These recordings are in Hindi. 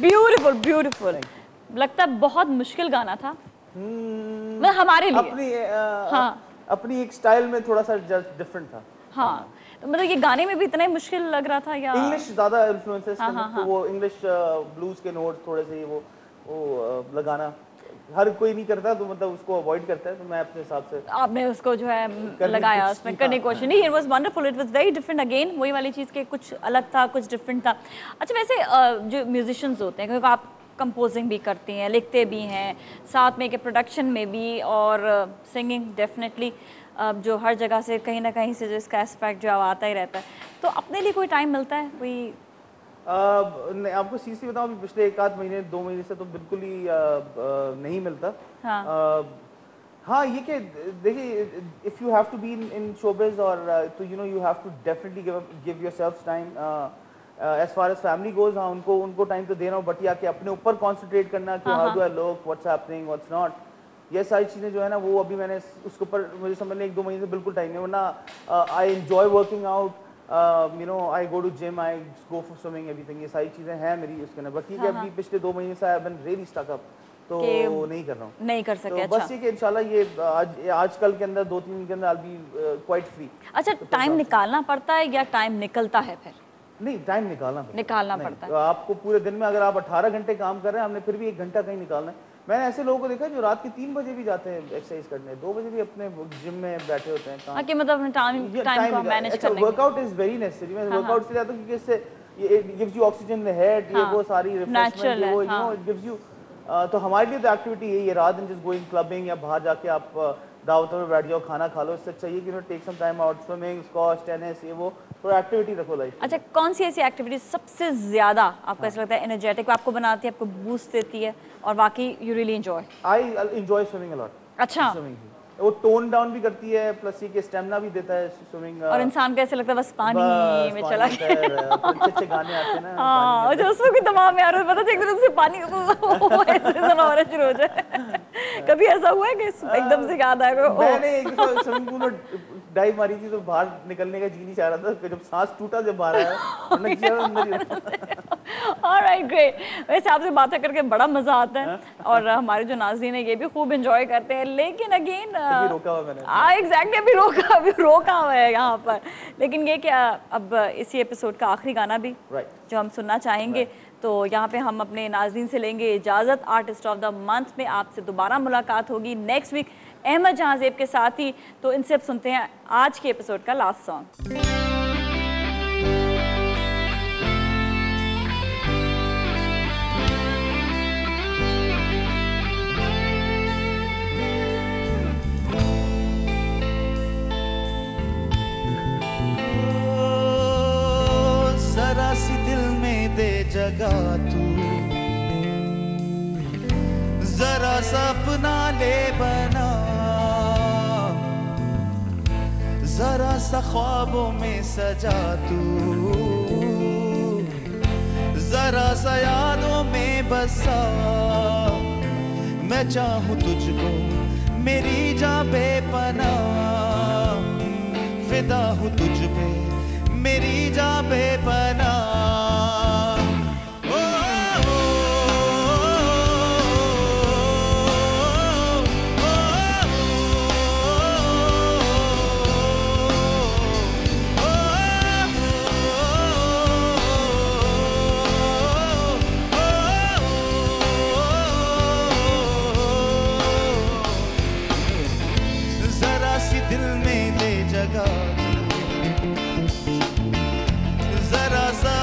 Beautiful beautiful. लगता है बहुत मुश्किल गाना था मतलब हमारे लिए। अपनी एक स्टाइल में थोड़ा सा डिफरेंट था। हाँ, तो मतलब ये गाने में भी इतना ही मुश्किल लग रहा था या इंग्लिश ज्यादा इन्फ्लुएंसेस तो वो इंग्लिश ब्लूज के नोट्स थोड़े से वो लगाना हर कोई नहीं करता, तो मतलब उसको अवॉइड करता है, तो मैं अपने हिसाब से आपने उसको जो है लगाया, उसमें करने की कोशिश नहीं। It was wonderful, it was very different again, वही वाली चीज़ के कुछ अलग था, कुछ डिफरेंट था। अच्छा, वैसे जो म्यूजिशियंस होते हैं, क्योंकि आप कंपोजिंग भी करती हैं, लिखते भी हैं, साथ में के प्रोडक्शन में भी और सिंगिंग डेफिनेटली, जो हर जगह से कहीं ना कहीं से जो इसका एस्पेक्ट जो आता ही रहता है, तो अपने लिए कोई टाइम मिलता है कोई? आपको सीरियसली बताऊं, अभी पिछले 1 आध महीने 2 महीने से तो बिल्कुल ही नहीं मिलता। हाँ, ये कि देखिए, if you have to be in showbiz और तो you know you have to definitely give yourself time. As far as family goes, हाँ उनको टाइम तो देना हो, बट या कि अपने ऊपर कॉन्सेंट्रेट करना कि how do I look, what's happening, what's not, ये सारी चीज़ें जो है ना, वो अभी मैंने उसके ऊपर मुझे समझने 1-2 महीने से बिल्कुल टाइम नहीं, वरना I enjoy working out, you know, I go to gym, I go for swimming, everything, ये सारी चीज़ें हैं मेरी उसके अंदर। बट ठीक है, अभी पिछले 2 महीने से I've been really stuck up, तो नहीं कर रहा हूँ, नहीं कर सके। तो बस ये कि इंशाल्लाह ये आजकल के अंदर 2-3 दिन के अंदर I'll be quite free। अच्छा, टाइम निकालना पड़ता है या टाइम निकलता है फिर? नहीं, टाइम निकालना पड़ता है। आपको पूरे दिन में अगर आप 18 घंटे काम कर रहे हैं, हमने फिर भी 1 घंटा कहीं निकालना है। मैंने ऐसे लोगों को देखा है जो रात के 3 बजे भी जाते हैं एक्सरसाइज करने, 2 बजे भी अपने जिम में बैठे होते हैं। कि मतलब टाइम को मैनेज करने। Workout is very necessary. मैं वर्कआउट से जाता हूं क्योंकि इससे it gives you oxygen in the head, ये वो सारी रिफ्रेशमेंट, वो you know it gives you. तो हमारे लिए तो एक्टिविटी यही है, रात दिन जस्ट गोइंग क्लबिंग या बाहर जाके आप दावतों में बैठ जाओ, खाना खा लो। इससे चाहिए कि take some time out, swimming, squash, tennis, ये वो थोड़ा एक्टिविटी रखो लाइफ। अच्छा, कौन सी ऐसी एक्टिविटी सबसे ज्यादा आपको ऐसा लगता है एनर्जेटिक आपको बनाती है, आपको बूस्ट देती है और बाकी you really enjoy? I enjoy swimming a lot. अच्छा, स्विमिंग वो टोन डाउन भी करती है, प्लस ये स्टेमिना भी देता है स्विमिंग, और इंसान को ऐसे लगता है बस पानी में चला गया। अच्छे गाने आते हैं ना। हाँ, जो उसमें भी दिमाग में आ रहा है, पता एकदम से पानी ऐसे शुरू हो जाए। कभी ऐसा हुआ है कि एकदम से याद आया? मैंने एक स्विमिंग पूल में डाइव मारी थी, तो बाहर निकलने का जी नहीं चाह रहा था, जब सांस टूटा जब बाहर आया। Alright, great. वैसे आपसे बातें करके बड़ा मजा आता है और हमारे जो नाज़रीन है ये भी खूब एंजॉय करते हैं, लेकिन अगेन रोका हुआ मैंने। एग्जैक्टली, अभी रोका हुआ है यहाँ पर। लेकिन ये क्या, अब इसी एपिसोड का आखिरी गाना भी जो हम सुनना चाहेंगे, तो यहाँ पे हम अपने नाज़रीन से लेंगे इजाज़त। आर्टिस्ट ऑफ द मंथ में आपसे दोबारा मुलाकात होगी नेक्स्ट वीक अहमद जहां ज़ेब के साथ ही। तो इनसे अब सुनते हैं आज के एपिसोड का लास्ट सॉन्ग। जरा सी दिल में दे जगह तू, जरा सा अपना ले बना, जरा सा ख्वाबों में सजा तू, जरा सा यादों में बसा। मैं चाहूं तुझको मेरी जान बेपनाह, फिदा हूं तुझ पे मेरी जान बेपनाह। दिल में ले जगह, जरा सा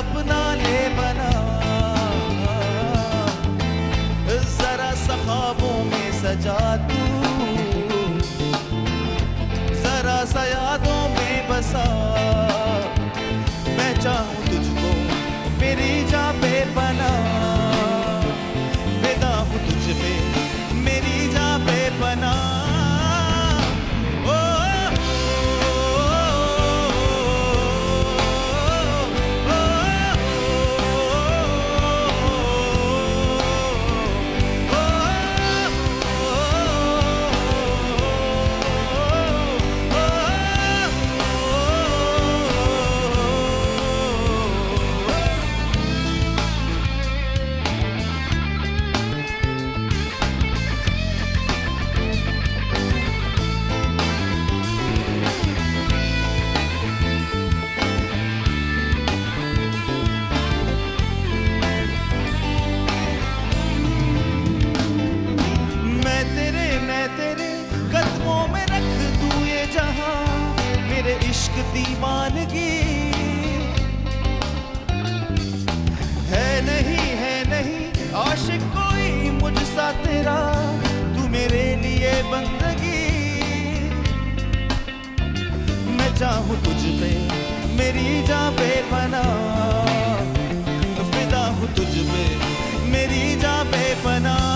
दीवानगी है नहीं आशिक कोई मुझसा तेरा, तू मेरे लिए बंदगी। मैं चाहूँ तुझ पे मेरी जान बेपनाह, फिदा हूँ तुझ पे मेरी जान बेपनाह।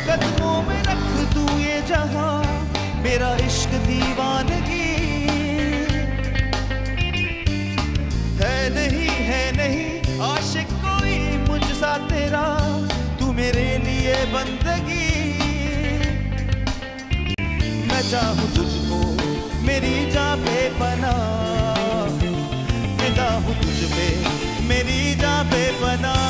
कदमों में रख दूं ये जहां, मेरा इश्क दीवानगी है नहीं आशिक कोई मुझसा तेरा, तू मेरे लिए बंदगी। मैं चाहूँ तुझको मेरी जान बेपनाह, फिदा हूँ तुझ पे मेरी जान बेपनाह।